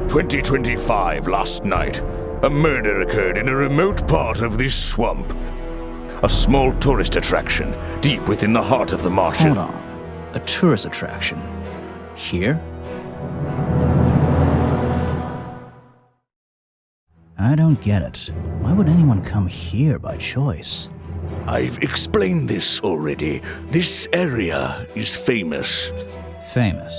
"2025 last night. A murder occurred in a remote part of this swamp. A small tourist attraction, deep within the heart of the marshal." Hold on. A tourist attraction? Here? I don't get it. Why would anyone come here by choice? "I've explained this already. This area is famous." Famous.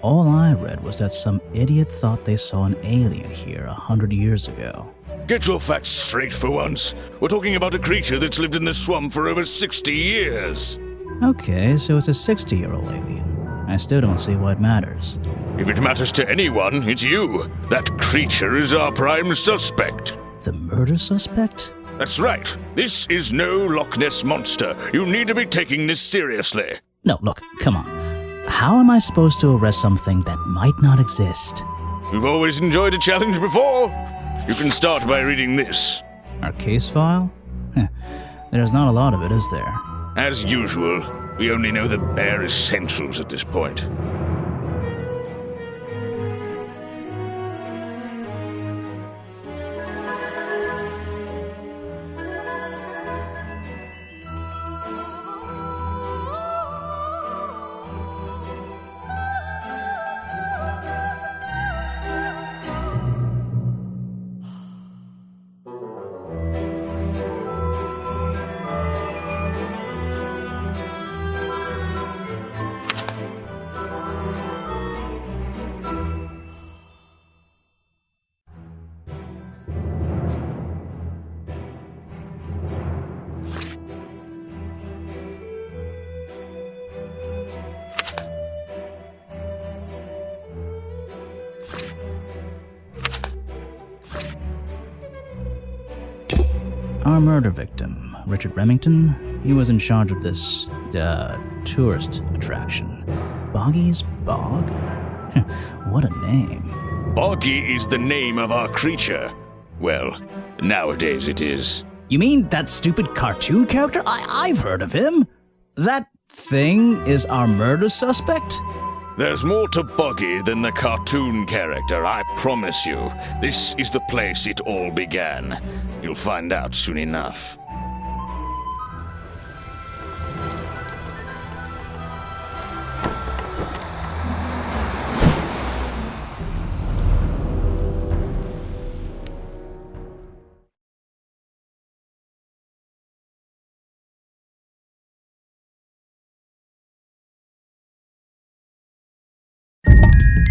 All I read was that some idiot thought they saw an alien here 100 years ago. Get your facts straight for once. We're talking about a creature that's lived in the swamp for over 60 years. Okay, so it's a 60-year-old alien. I still don't see why it matters. If it matters to anyone, it's you. That creature is our prime suspect. The murder suspect? That's right. This is no Loch Ness monster. You need to be taking this seriously. No, look, come on. How am I supposed to arrest something that might not exist? You've always enjoyed a challenge before. You can start by reading this. Our case file? There's not a lot of it, is there? As usual, we only know the bare essentials at this point. Our murder victim, Richard Remington, he was in charge of this, tourist attraction. Boggy's Bog? What a name. Boggy is the name of our creature. Well, nowadays it is. You mean that stupid cartoon character? I've heard of him. That thing is our murder suspect? There's more to Boggy than the cartoon character, I promise you. This is the place it all began. You'll find out soon enough.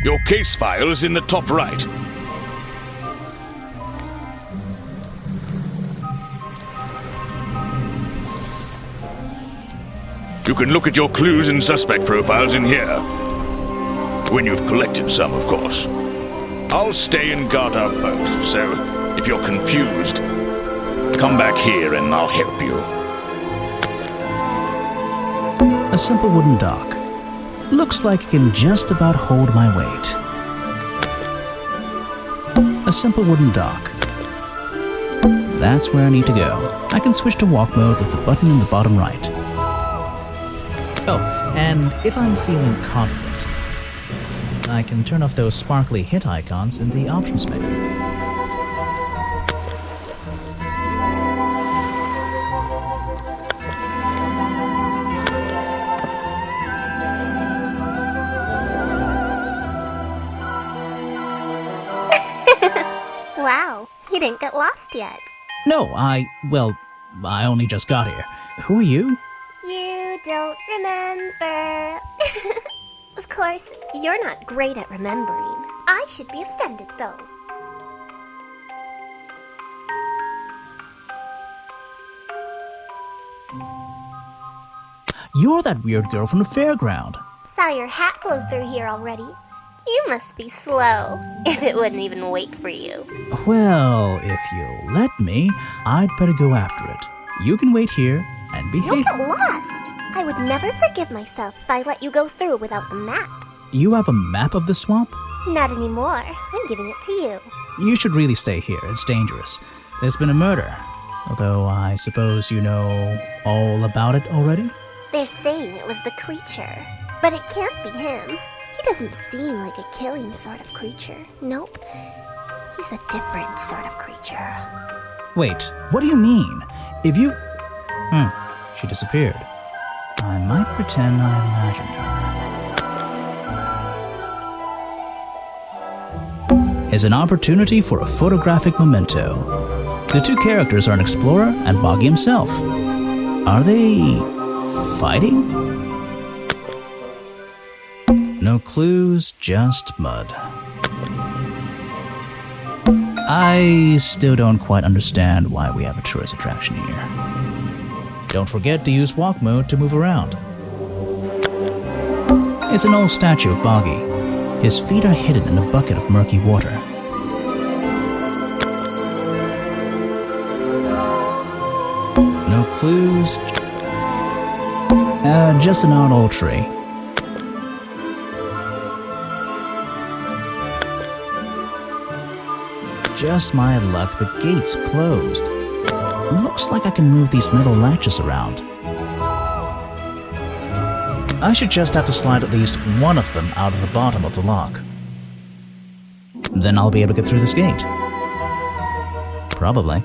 Your case file is in the top right. You can look at your clues and suspect profiles in here. When you've collected some, of course. I'll stay and guard our boat, so if you're confused, come back here and I'll help you. A simple wooden dock. Looks like it can just about hold my weight. A simple wooden dock. That's where I need to go. I can switch to walk mode with the button in the bottom right. Oh, and if I'm feeling confident, I can turn off those sparkly hit icons in the options menu. Wow, you didn't get lost yet. No, I only just got here. Who are you? You don't remember. Of course, you're not great at remembering. I should be offended, though. You're that weird girl from the fairground. Saw your hat blow through here already. You must be slow, if it wouldn't even wait for you. Well, if you'll let me, I'd better go after it. You can wait here and be You'll faithful. get lost. I would never forgive myself if I let you go through without the map. You have a map of the swamp? Not anymore. I'm giving it to you. You should really stay here. It's dangerous. There's been a murder. Although I suppose you know all about it already? They're saying it was the creature, but it can't be him. He doesn't seem like a killing sort of creature. Nope. He's a different sort of creature. Wait, what do you mean? If you... she disappeared. I might pretend I imagined her. Is an opportunity for a photographic memento. The two characters are an explorer and Boggy himself. Are they... fighting? No clues, just mud. I still don't quite understand why we have a tourist attraction here. Don't forget to use walk mode to move around. It's an old statue of Boggy. His feet are hidden in a bucket of murky water. No clues. Just an odd old tree. Just my luck, the gate's closed. Looks like I can move these metal latches around. I should just have to slide at least one of them out of the bottom of the lock. Then I'll be able to get through this gate. Probably.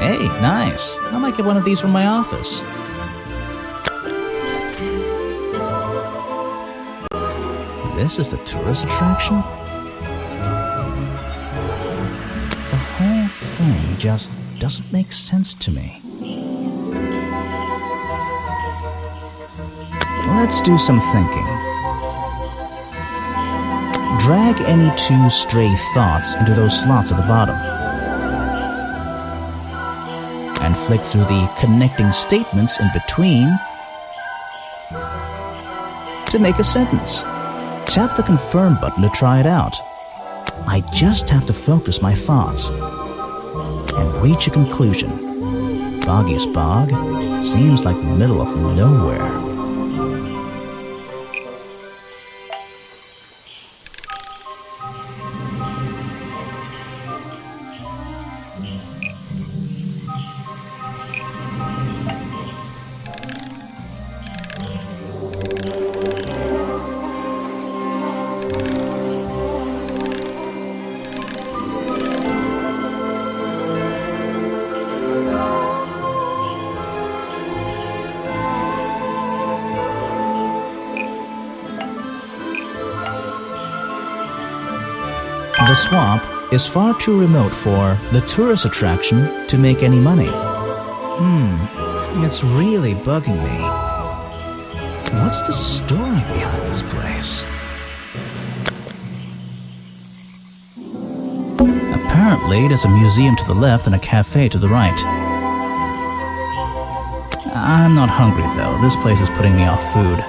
Hey, nice. I might get one of these from my office. This is the tourist attraction? The whole thing just doesn't make sense to me. Let's do some thinking. Drag any two stray thoughts into those slots at the bottom. And flick through the connecting statements in between to make a sentence. Tap the confirm button to try it out. I just have to focus my thoughts and reach a conclusion. Boggy's Bog seems like the middle of nowhere. The swamp is far too remote for the tourist attraction to make any money. It's really bugging me. What's the story behind this place? Apparently, there's a museum to the left and a cafe to the right. I'm not hungry, though. This place is putting me off food.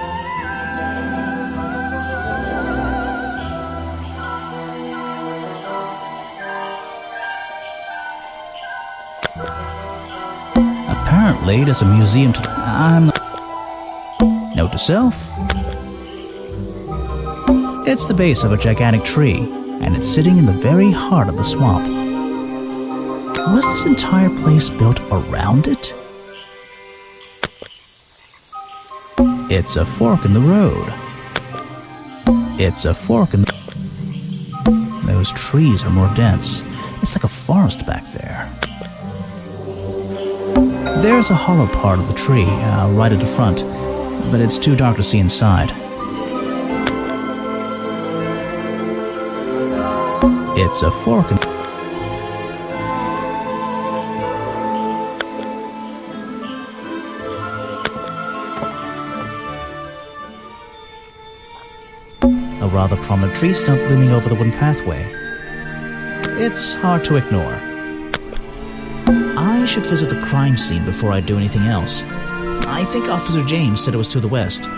Apparently, there's a museum to... Note to self. It's the base of a gigantic tree, and it's sitting in the very heart of the swamp. Was this entire place built around it? It's a fork in the road. It's a fork in the... Those trees are more dense. It's like a forest back there. There's a hollow part of the tree, right at the front, but it's too dark to see inside. It's a fork. A rather prominent tree stump looming over the wooden pathway. It's hard to ignore. I should visit the crime scene before I do anything else. I think Officer James said it was to the west.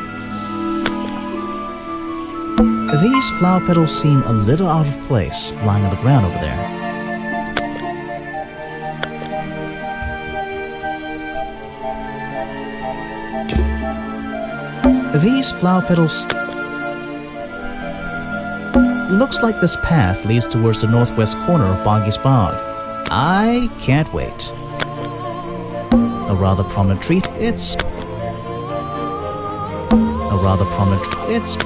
These flower petals seem a little out of place, lying on the ground over there. These flower petals... Looks like this path leads towards the northwest corner of Boggy's Bog. I can't wait. A rather prominent tree. It's... A rather prominent... It's...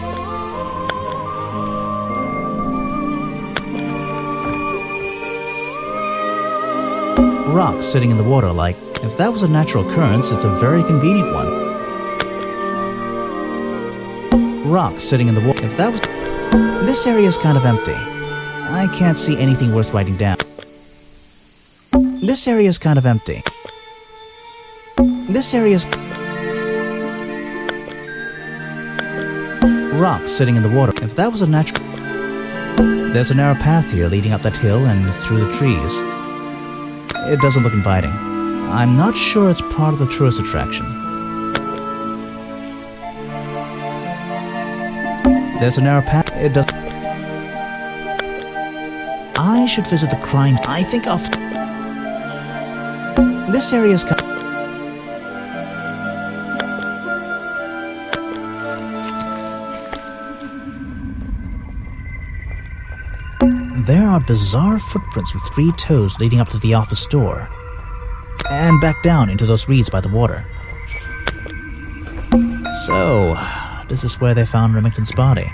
Rocks sitting in the water like, if that was a natural occurrence, it's a very convenient one. Rocks sitting in the water, if that was... This area is kind of empty. I can't see anything worth writing down. This area is kind of empty. This area is... Rocks sitting in the water, if that was a natural... There's a narrow path here leading up that hill and through the trees. It doesn't look inviting. I'm not sure it's part of the tourist attraction. There's a narrow path. It does. I should visit the crime. I think I'll... This area is... There are bizarre footprints with 3 toes leading up to the office door. And back down into those reeds by the water. So, this is where they found Remington's body.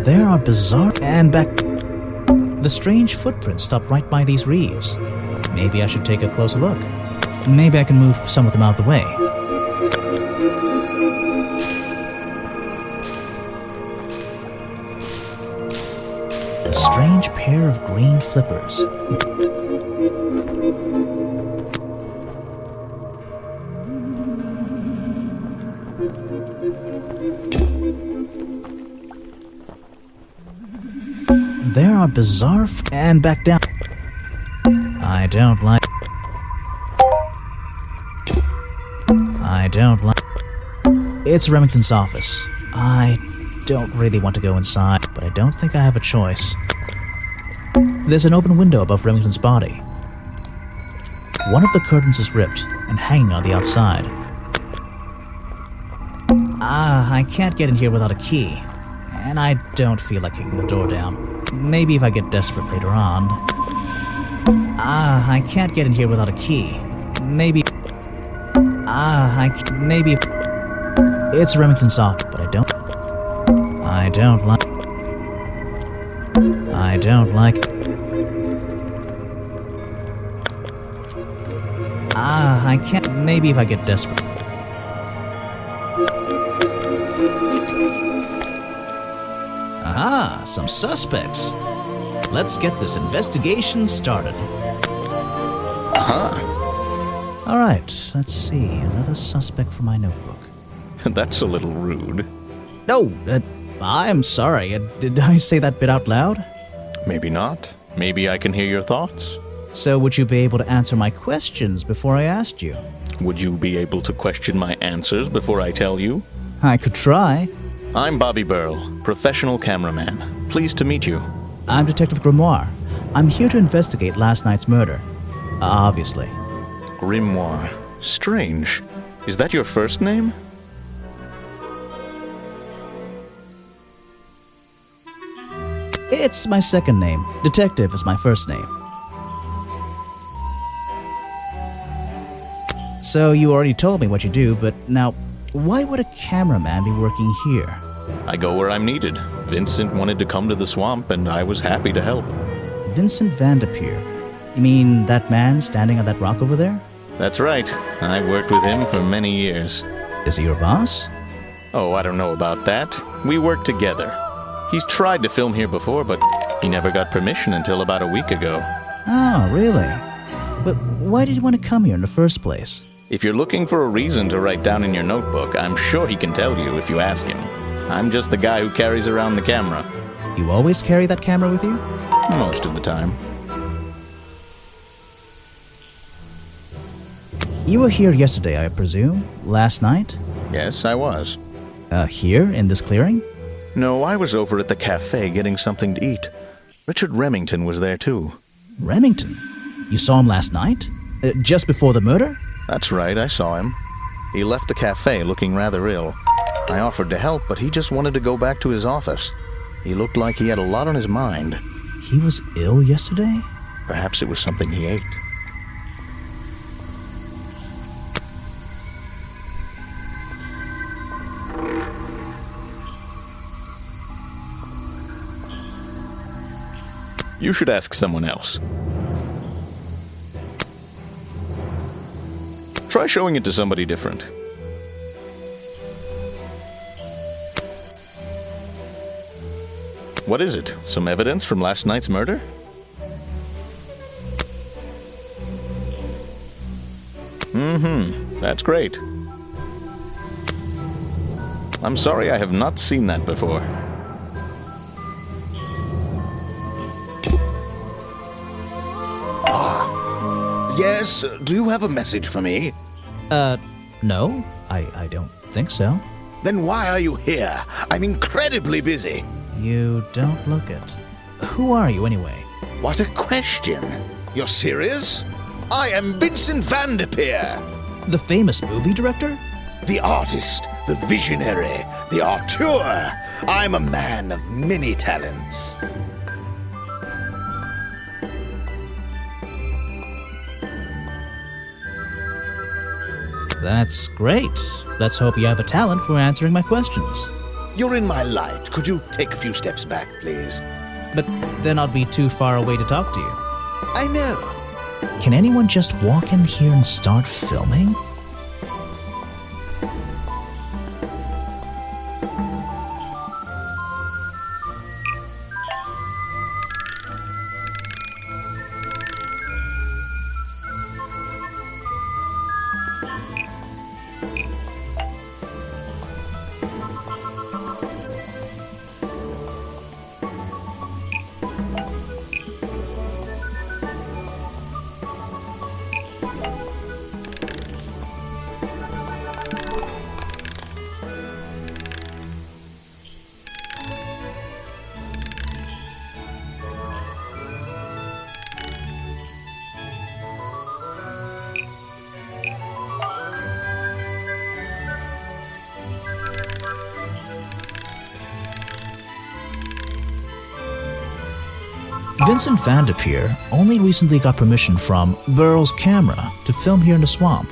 There are bizarre... And back... The strange footprints stop right by these reeds. Maybe I should take a closer look. Maybe I can move some of them out of the way. A strange pair of green flippers. There are bizarre... And back down. I don't like... It's Remington's office. I don't really want to go inside, but I don't think I have a choice. There's an open window above Remington's body. One of the curtains is ripped and hanging on the outside. I can't get in here without a key. And I don't feel like kicking the door down. Maybe if I get desperate later on. I can't get in here without a key. Maybe... Maybe... It's Remington's office, but I don't like... I can't... Maybe if I get desperate... Aha, some suspects. Let's get this investigation started. All right, let's see. Another suspect for my notebook. That's a little rude. No, I'm sorry. Did I say that bit out loud? Maybe not. Maybe I can hear your thoughts. So would you be able to answer my questions before I asked you? Would you be able to question my answers before I tell you? I could try. I'm Bobby Burrell, professional cameraman. Pleased to meet you. I'm Detective Grimoire. I'm here to investigate last night's murder. Obviously. Grimoire. Strange. Is that your first name? It's my second name. Detective is my first name. So you already told me what you do, but now, why would a cameraman be working here? I go where I'm needed. Vincent wanted to come to the swamp, and I was happy to help. Vincent Van De Poe. You mean that man standing on that rock over there? That's right. I worked with him for many years. Is he your boss? Oh, I don't know about that. We work together. He's tried to film here before, but he never got permission until about a week ago. Oh, really? But why did he want to come here in the first place? If you're looking for a reason to write down in your notebook, I'm sure he can tell you if you ask him. I'm just the guy who carries around the camera. You always carry that camera with you? Most of the time. You were here yesterday, I presume? Last night? Yes, I was. Here, in this clearing? No, I was over at the cafe getting something to eat. Richard Remington was there too. Remington? You saw him last night? Just before the murder? That's right, I saw him. He left the cafe looking rather ill. I offered to help, but he just wanted to go back to his office. He looked like he had a lot on his mind. He was ill yesterday? Perhaps it was something he ate. You should ask someone else. Try showing it to somebody different. What is it? Some evidence from last night's murder? That's great. I'm sorry, I have not seen that before. Yes, do you have a message for me? No, I don't think so. Then why are you here? I'm incredibly busy. You don't look it. Who are you, anyway? What a question. You're serious? I am Vincent Van De Poe. The famous movie director? The artist, the visionary, the auteur. I'm a man of many talents. That's great. Let's hope you have a talent for answering my questions. You're in my light. Could you take a few steps back, please? But then I'll be too far away to talk to you. I know. Can anyone just walk in here and start filming? Vincent Van De Poe only recently got permission from Burrell's camera to film here in the swamp.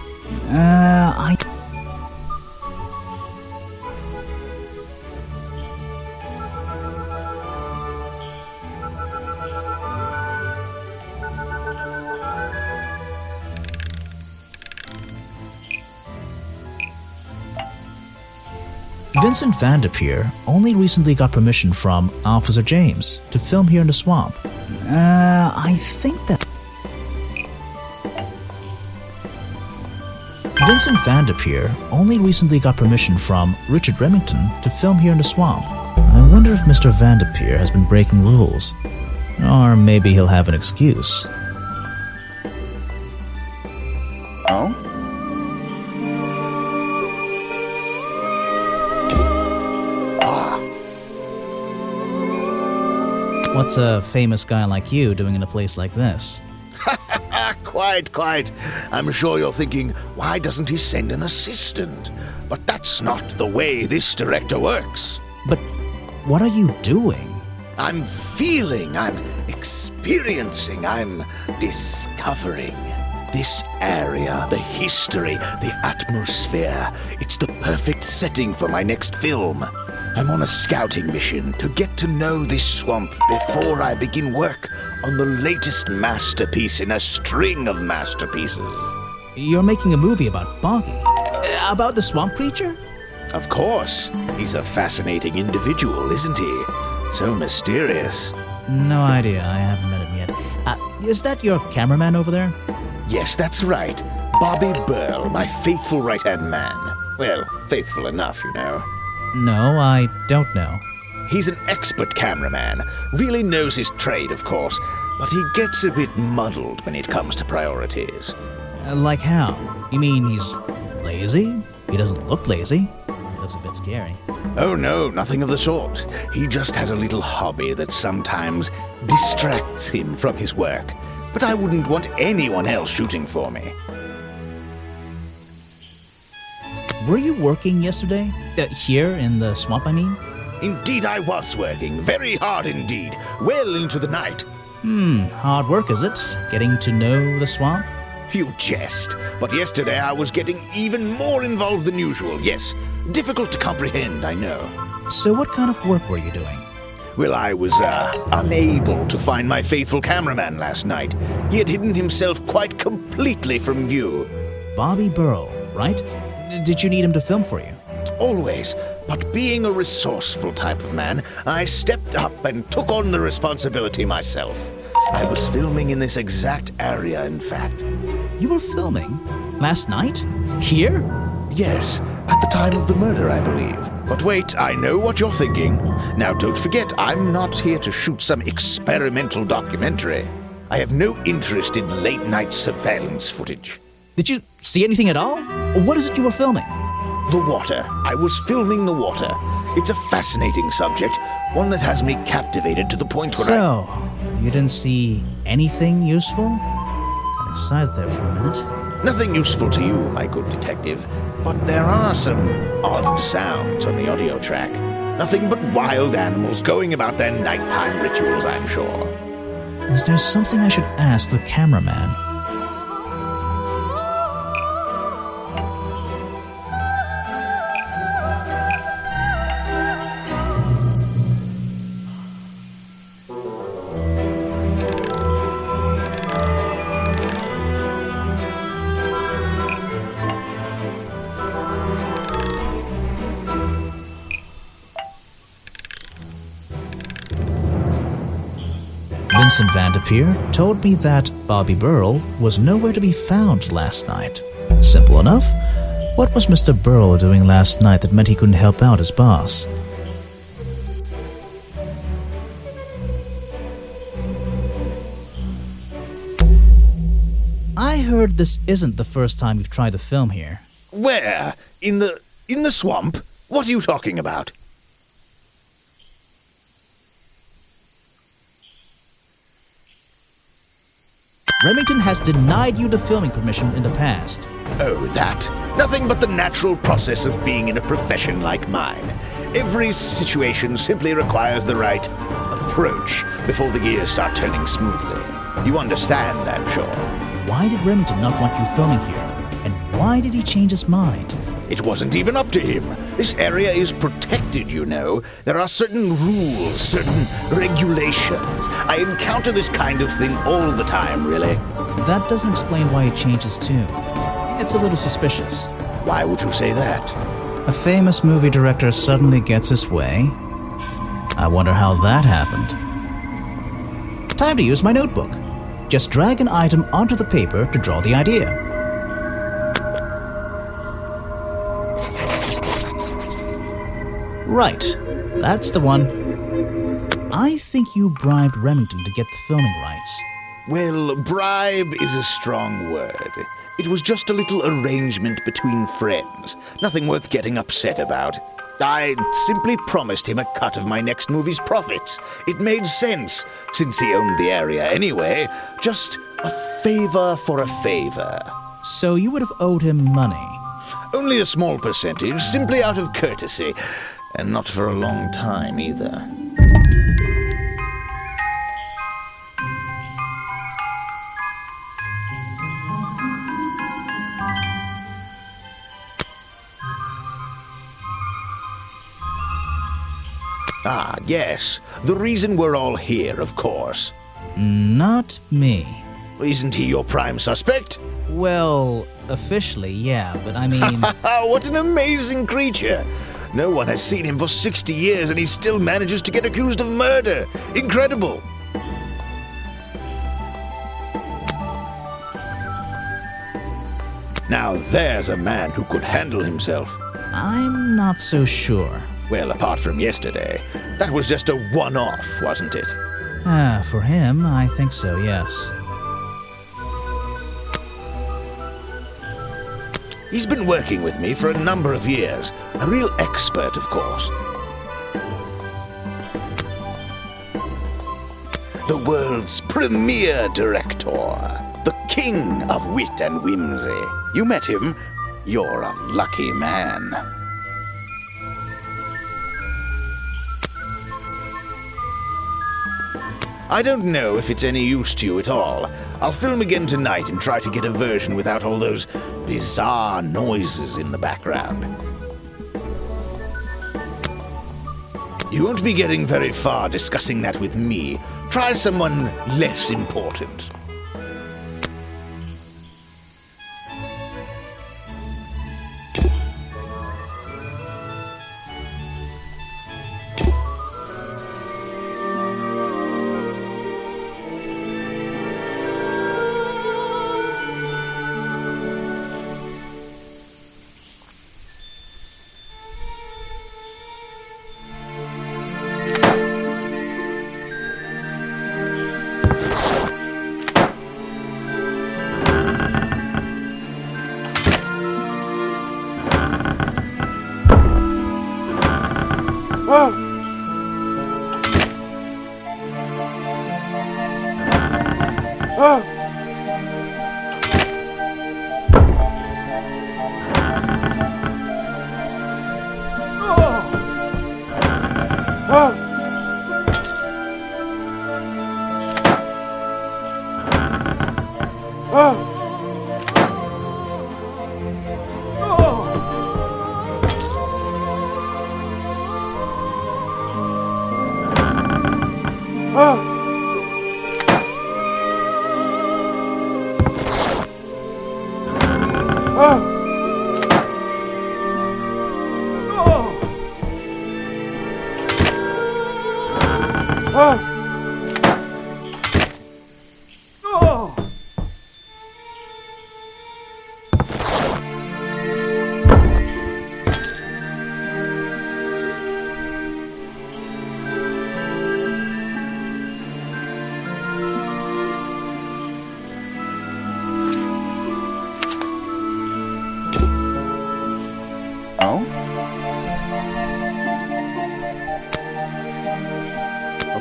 Vincent Van De Poe only recently got permission from Officer James to film here in the swamp. I think that... Vincent Van De Poe only recently got permission from Richard Remington to film here in the swamp. I wonder if Mr. Van De Poe has been breaking rules. Or maybe he'll have an excuse. Oh? What's a famous guy like you doing in a place like this? quite. I'm sure you're thinking, why doesn't he send an assistant? But that's not the way this director works. But what are you doing? I'm feeling, I'm experiencing, I'm discovering. This area, the history, the atmosphere, it's the perfect setting for my next film. I'm on a scouting mission to get to know this swamp before I begin work on the latest masterpiece in a string of masterpieces. You're making a movie about Boggy? About the swamp creature? Of course. He's a fascinating individual, isn't he? So mysterious. No idea. I haven't met him yet. Is that your cameraman over there? Yes, that's right. Bobby Burrell, my faithful right-hand man. Well, faithful enough, you know. No, I don't know. He's an expert cameraman. Really knows his trade, of course. But he gets a bit muddled when it comes to priorities. Like how? You mean he's lazy? He doesn't look lazy. He looks a bit scary. Oh no, nothing of the sort. He just has a little hobby that sometimes distracts him from his work. But I wouldn't want anyone else shooting for me. Were you working yesterday? Here in the swamp, I mean? Indeed I was working. Very hard indeed. Well into the night. Hard work, is it? Getting to know the swamp? You jest. But yesterday I was getting even more involved than usual. Yes, difficult to comprehend, I know. So what kind of work were you doing? Well, I was, unable to find my faithful cameraman last night. He had hidden himself quite completely from view. Bobby Burrell, right? Did you need him to film for you? Always. But being a resourceful type of man, I stepped up and took on the responsibility myself. I was filming in this exact area, in fact. You were filming? Last night? Here? Yes, at the time of the murder, I believe. But wait, I know what you're thinking. Now, don't forget, I'm not here to shoot some experimental documentary. I have no interest in late-night surveillance footage. Did you see anything at all? What is it you were filming? The water. I was filming the water. It's a fascinating subject, one that has me captivated to the point where you didn't see anything useful? Got excited there for a minute. Nothing useful to you, my good detective, but there are some odd sounds on the audio track. Nothing but wild animals going about their nighttime rituals, I'm sure. Is there something I should ask the cameraman? Vincent Van De Poe told me that Bobby Burrell was nowhere to be found last night. Simple enough. What was Mr. Burrell doing last night that meant he couldn't help out his boss? I heard this isn't the first time you've tried to film here. Where? In the swamp? What are you talking about? Remington has denied you the filming permission in the past. Oh, that. Nothing but the natural process of being in a profession like mine. Every situation simply requires the right approach before the gears start turning smoothly. You understand, I'm sure. Why did Remington not want you filming here? And why did he change his mind? It wasn't even up to him. This area is protected, you know. There are certain rules, certain regulations. I encounter this kind of thing all the time, really. That doesn't explain why he changed his tune. It's a little suspicious. Why would you say that? A famous movie director suddenly gets his way. I wonder how that happened. Time to use my notebook. Just drag an item onto the paper to draw the idea. Right, that's the one. I think you bribed Remington to get the filming rights. Well, bribe is a strong word. It was just a little arrangement between friends. Nothing worth getting upset about. I simply promised him a cut of my next movie's profits. It made sense, since he owned the area anyway. Just A favor for a favor. So you would have owed him money. Only a small percentage, simply out of courtesy. And not for a long time, either. Ah, yes. The reason we're all here, of course. Not me. Isn't he your prime suspect? Well, officially, yeah, but I mean... What an amazing creature! No one has seen him for 60 years and he still manages to get accused of murder. Incredible! Now there's a man who could handle himself. I'm not so sure. Well, apart from yesterday, that was just a one-off, wasn't it? For him, I think so, yes. He's been working with me for a number of years. A real expert, of course. The world's premier director. The king of wit and whimsy. You met him. You're a lucky man. I don't know if it's any use to you at all. I'll film again tonight and try to get a version without all those bizarre noises in the background. You won't be getting very far discussing that with me. Try someone less important.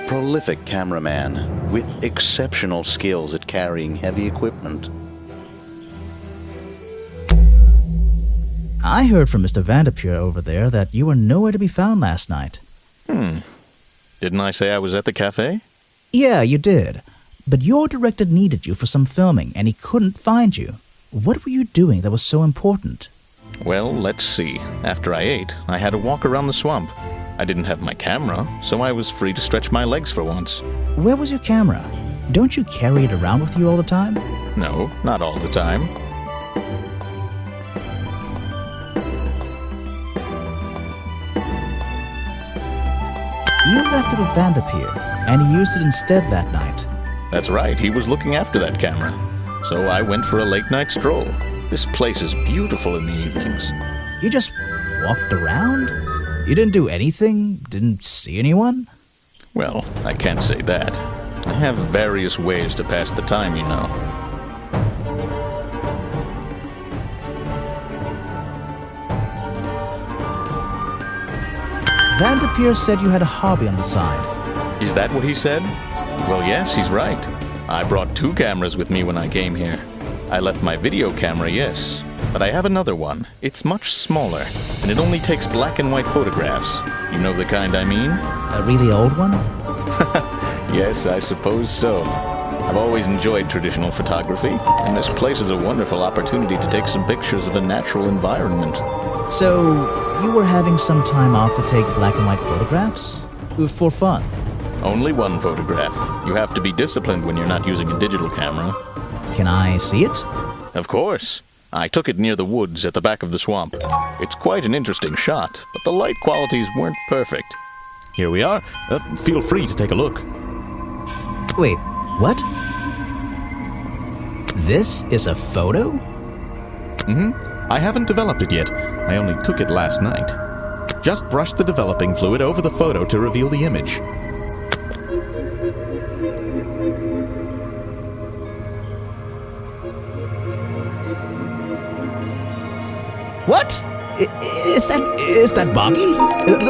Prolific cameraman with exceptional skills at carrying heavy equipment. I heard from Mr. Van De Poe over there that you were nowhere to be found last night. Didn't I say I was at the cafe? Yeah, you did. But your director needed you for some filming, and he couldn't find you. What were you doing that was so important? Well, let's see. After I ate, I had a walk around the swamp. I didn't have my camera, so I was free to stretch my legs for once. Where was your camera? Don't you carry it around with you all the time? No, not all the time. You left it with Van De Poe, and he used it instead that night. That's right, he was looking after that camera. So I went for a late-night stroll. This place is beautiful in the evenings. You just walked around? You didn't do anything? Didn't see anyone? Well, I can't say that. I have various ways to pass the time, you know. Van De Poe said you had a hobby on the side. Is that what he said? Well, yes, he's right. I brought 2 cameras with me when I came here. I left my video camera, yes, but I have another one. It's much smaller, and it only takes black and white photographs. You know the kind I mean? A really old one? Yes, I suppose so. I've always enjoyed traditional photography, and this place is a wonderful opportunity to take some pictures of a natural environment. So, you were having some time off to take black and white photographs? For fun? Only one photograph. You have to be disciplined when you're not using a digital camera. Can I see it? Of course. I took it near the woods at the back of the swamp. It's quite an interesting shot, but the light qualities weren't perfect. Here we are. Feel free to take a look. Wait, what? This is a photo? I haven't developed it yet. I only took it last night. Just brush the developing fluid over the photo to reveal the image. What? Is that Boggy?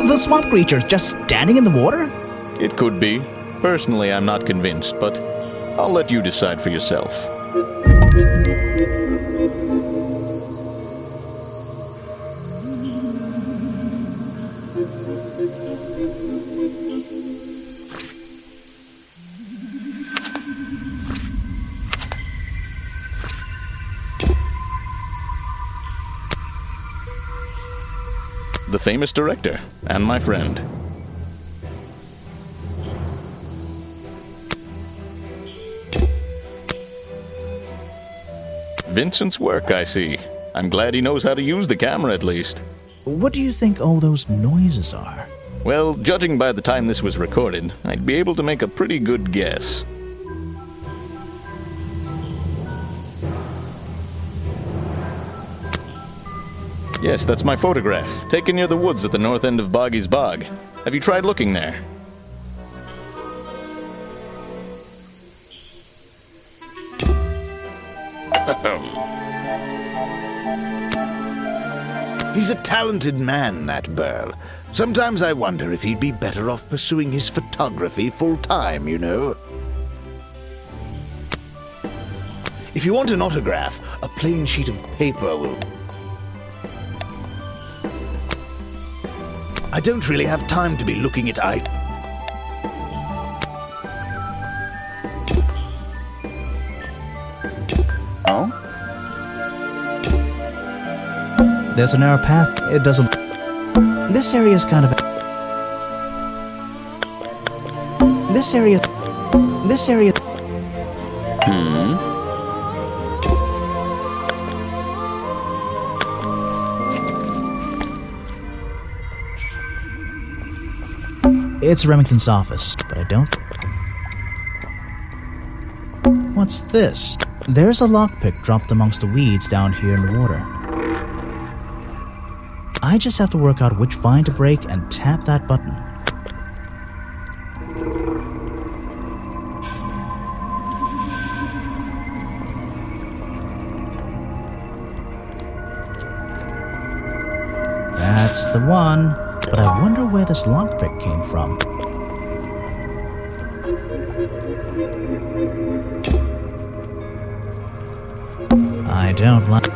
The swamp creature just standing in the water? It could be. Personally, I'm not convinced, but I'll let you decide for yourself. The famous director, and my friend. Vincent's work, I see. I'm glad he knows how to use the camera at least. What do you think all those noises are? Well, judging by the time this was recorded, I'd be able to make a pretty good guess. Yes, that's my photograph, taken near the woods at the north end of Boggy's Bog. Have you tried looking there? He's a talented man, that Burrell. Sometimes I wonder if he'd be better off pursuing his photography full-time, you know. If you want an autograph, a plain sheet of paper will... I don't really have time to be looking at Oh? There's a narrow path. It doesn't... This area is kind of... This area... It's Remington's office, but I don't... What's this? There's a lockpick dropped amongst the weeds down here in the water. I just have to work out which vine to break and tap that button. That's the one. But I wonder where this lockpick came from. I don't like...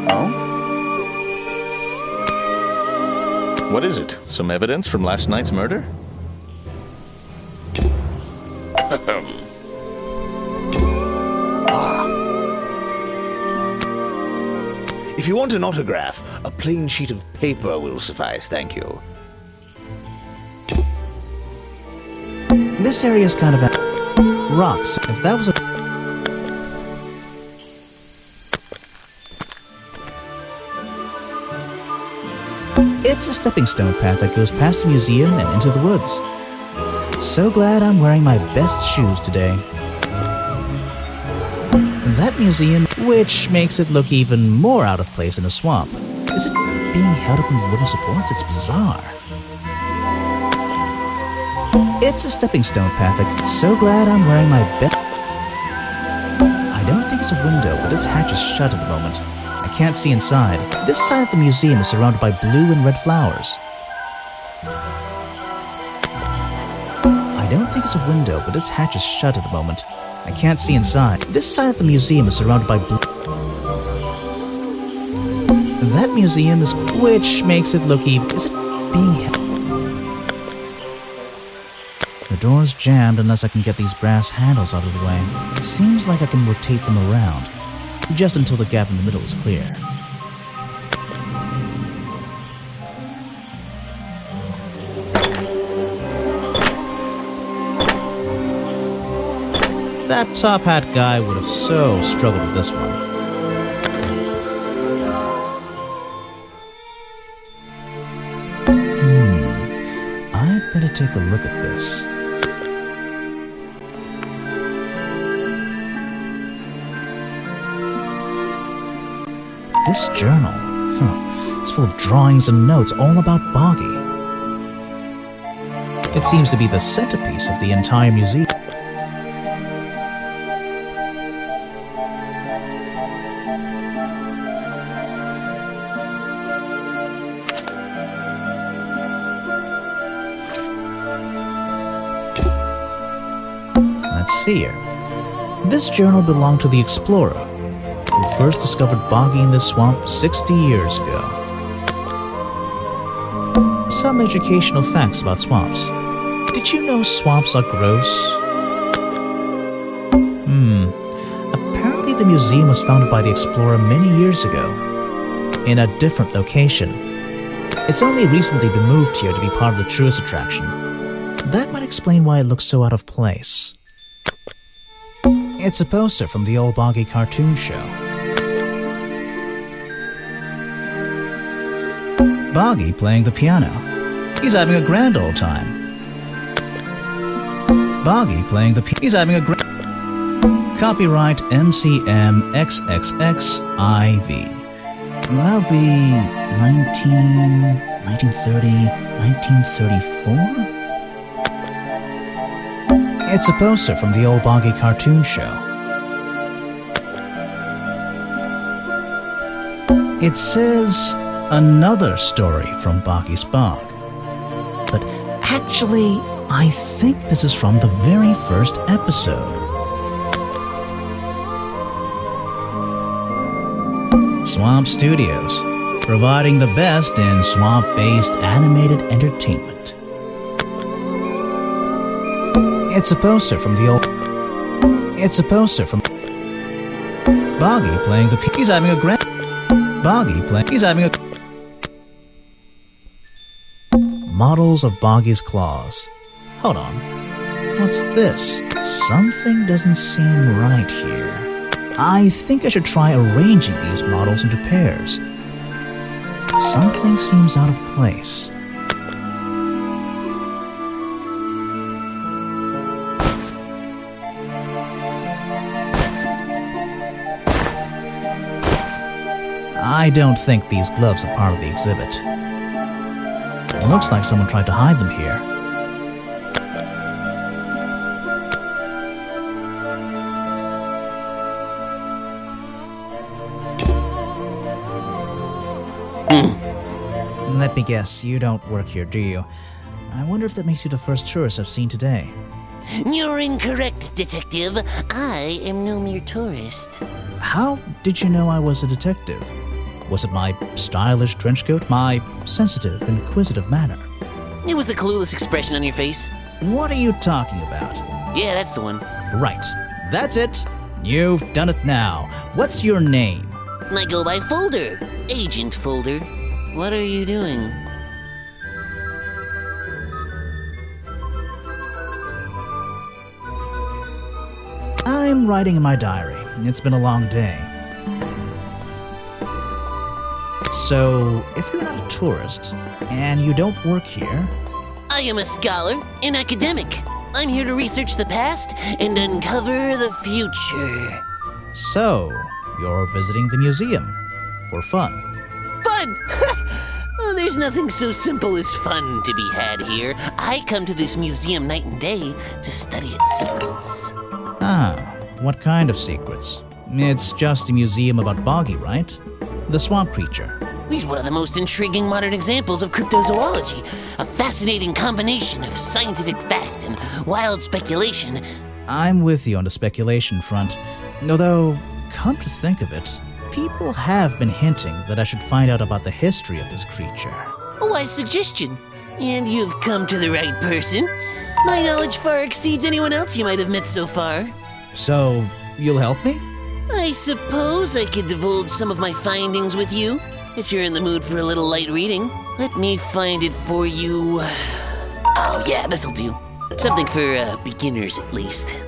Oh? What is it? Some evidence from last night's murder? If you want an autograph, a plain sheet of paper will suffice, thank you. This area is kind of... Rocks. If that was a... It's a stepping stone path that goes past the museum and into the woods. So glad I'm wearing my best shoes today. That museum, which makes it look even more out of place in a swamp. Is it being held up in wooden supports? It's bizarre. It's a stepping stone path that... So glad I'm wearing my best... I don't think it's a window, but this hatch is shut at the moment. I can't see inside. This side of the museum is surrounded by blue and red flowers. think it's a window, but this hatch is shut at the moment. I can't see inside. This side of the museum is surrounded by that museum is... which makes it look even... Is it being... The door's jammed unless I can get these brass handles out of the way. It seems like I can rotate them around, just until the gap in the middle is clear. That top hat guy would have so struggled with this one. I'd better take a look at this. This journal, it's full of drawings and notes all about Boggy. It seems to be the centerpiece of the entire museum. Let's see here. This journal belonged to the explorer who first discovered Boggy in this swamp 60 years ago. Some educational facts about swamps. Did you know swamps are gross? Apparently the museum was founded by the explorer many years ago, in a different location. It's only recently been moved here to be part of the tourist attraction. That might explain why it looks so out of place. It's a poster from the old Boggy cartoon show. Boggy playing the piano. He's having a grand old time. Boggy playing the piano. He's having a grand... Copyright MCM XXXIV. That would be 1930, 1934? It's a poster from the old Boggy cartoon show. It says another story from Boggy's Bog. But actually, I think this is from the very first episode. Swamp Studios, providing the best in swamp-based animated entertainment. It's a poster from the old... It's a poster from... Boggy playing the... He's having a grand... Boggy playing... He's having a... Models of Boggy's claws. Hold on. What's this? Something doesn't seem right here. I think I should try arranging these models into pairs. Something seems out of place. I don't think these gloves are part of the exhibit. It looks like someone tried to hide them here. Let me guess, you don't work here, do you? I wonder if that makes you the first tourist I've seen today. You're incorrect, detective. I am no mere tourist. How did you know I was a detective? Was it my stylish trench coat? My sensitive, inquisitive manner? It was the clueless expression on your face. What are you talking about? Yeah, that's the one. Right. That's it. You've done it now. What's your name? I go by Folder. Agent Folder. What are you doing? I'm writing in my diary. It's been a long day. So, if you're not a tourist, and you don't work here... I am a scholar, an academic. I'm here to research the past and uncover the future. So, you're visiting the museum. For fun. Fun! Oh, there's nothing so simple as fun to be had here. I come to this museum night and day to study its secrets. Ah, what kind of secrets? It's just a museum about Boggy, right? The swamp creature. He's one of the most intriguing modern examples of cryptozoology, a fascinating combination of scientific fact interrogate and wild speculation. I'm with you on the speculation front. Although, come to think of it, people have been hinting that I should find out about the history of this creature. A wise suggestion. And you've come to the right person. My knowledge far exceeds anyone else you might have met so far. So, you'll help me? I suppose I could divulge some of my findings with you, if you're in the mood for a little light reading. Let me find it for you. Oh yeah, this'll do. Something for beginners at least.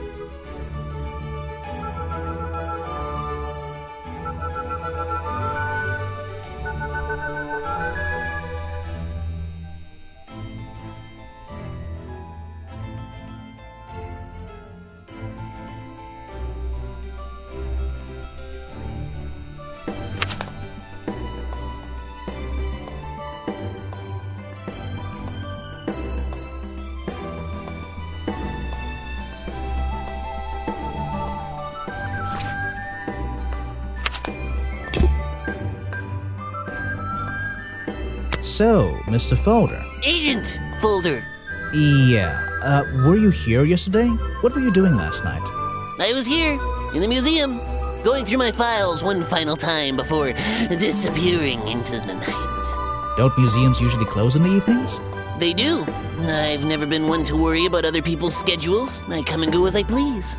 So, Mr. Folder. Agent Folder. Yeah, were you here yesterday? What were you doing last night? I was here, in the museum, going through my files one final time before disappearing into the night. Don't museums usually close in the evenings? They do. I've never been one to worry about other people's schedules. I come and go as I please.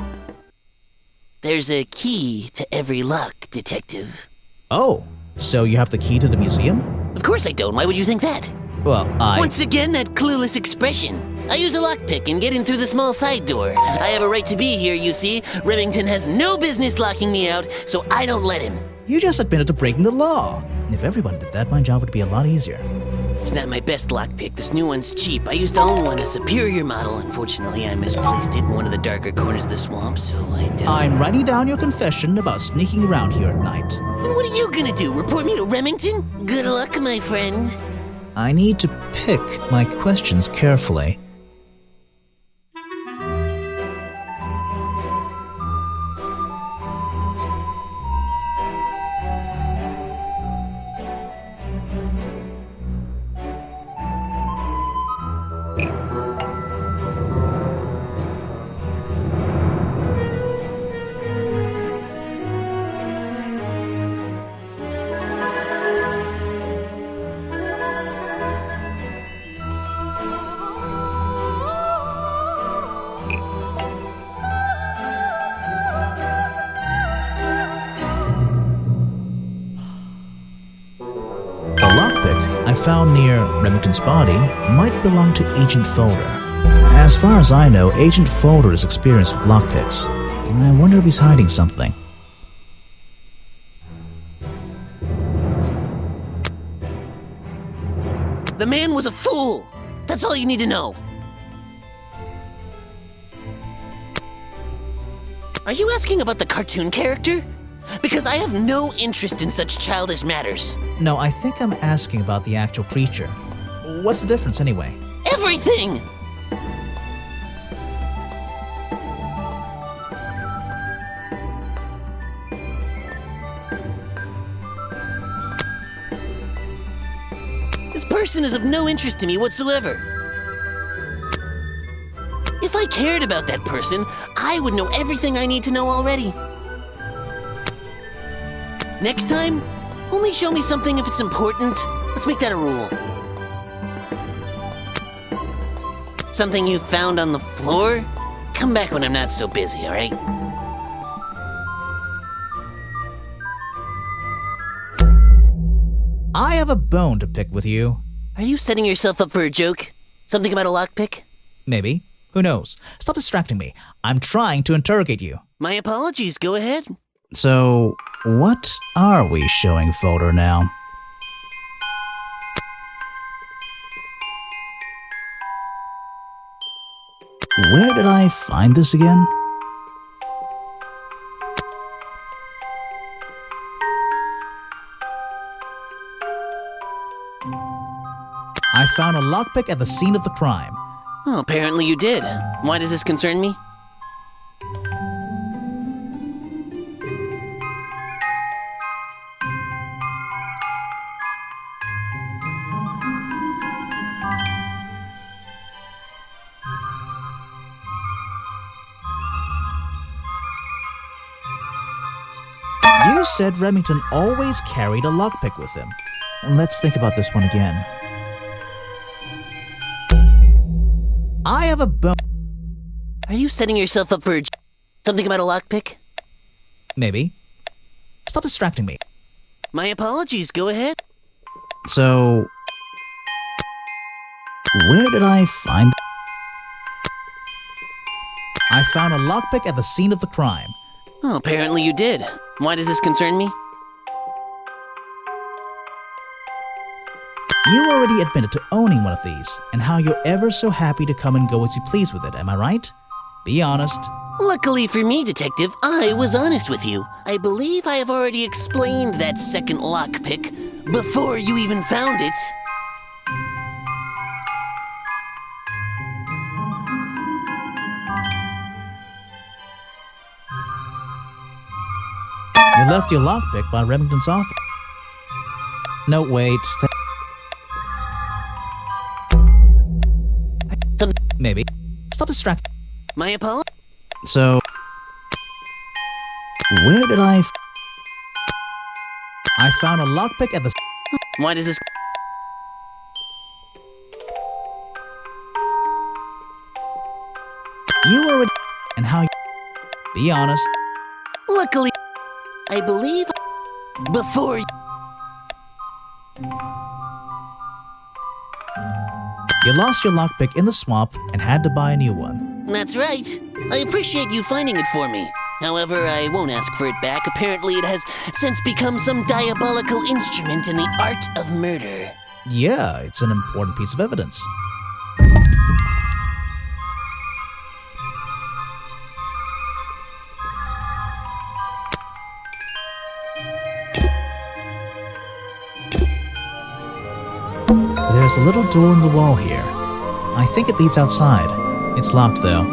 There's a key to every lock, Detective. Oh, so you have the key to the museum? Of course I don't. Why would you think that? Well, Once again, that clueless expression. I use a lockpick and get in through the small side door. I have a right to be here, you see. Remington has no business locking me out, so I don't let him. You just admitted to breaking the law. If everyone did that, my job would be a lot easier. It's not my best lockpick. This new one's cheap. I used to own one, a superior model. Unfortunately, I misplaced it in one of the darker corners of the swamp, so I don't... I'm writing down your confession about sneaking around here at night. And what are you gonna do? Report me to Remington? Good luck, my friend. I need to pick my questions carefully. The lockpick I found near Remington's body might belong to Agent Folder. As far as I know, Agent Folder is experienced with lockpicks. I wonder if he's hiding something. The man was a fool. That's all you need to know. Are you asking about the cartoon character? Because I have no interest in such childish matters. No, I think I'm asking about the actual creature. What's the difference anyway? Everything! This person is of no interest to me whatsoever. If I cared about that person, I would know everything I need to know already. Next time, only show me something if it's important. Let's make that a rule. Something you found on the floor? Come back when I'm not so busy, all right? I have a bone to pick with you. Are you setting yourself up for a joke? Something about a lockpick? Maybe. Who knows? Stop distracting me. I'm trying to interrogate you. My apologies, go ahead. So, what are we showing Folder now? Where did I find this again? I found a lockpick at the scene of the crime. Oh, apparently you did. Why does this concern me? You said Remington always carried a lockpick with him. Let's think about this one again. I have a bone. Are you setting yourself up for something about a lockpick? Maybe. Stop distracting me. My apologies, go ahead. So, where did I find... I found a lockpick at the scene of the crime. Oh, apparently you did. Why does this concern me? You already admitted to owning one of these, and how you're ever so happy to come and go as you please with it, am I right? Be honest. Luckily for me, Detective, I was honest with you. I believe I have already explained that second lockpick before you even found it. You left your lockpick by Remington's office. No, wait. Maybe. Stop distracting. My apologies. So, where did I found a lockpick at the... Why does this... You already... And how... Be honest. Luckily, I believe before... You lost your lockpick in the swamp and had to buy a new one. That's right. I appreciate you finding it for me. However, I won't ask for it back. Apparently, it has since become some diabolical instrument in the art of murder. Yeah, it's an important piece of evidence. There's a little door in the wall here. I think it leads outside. It's locked, though.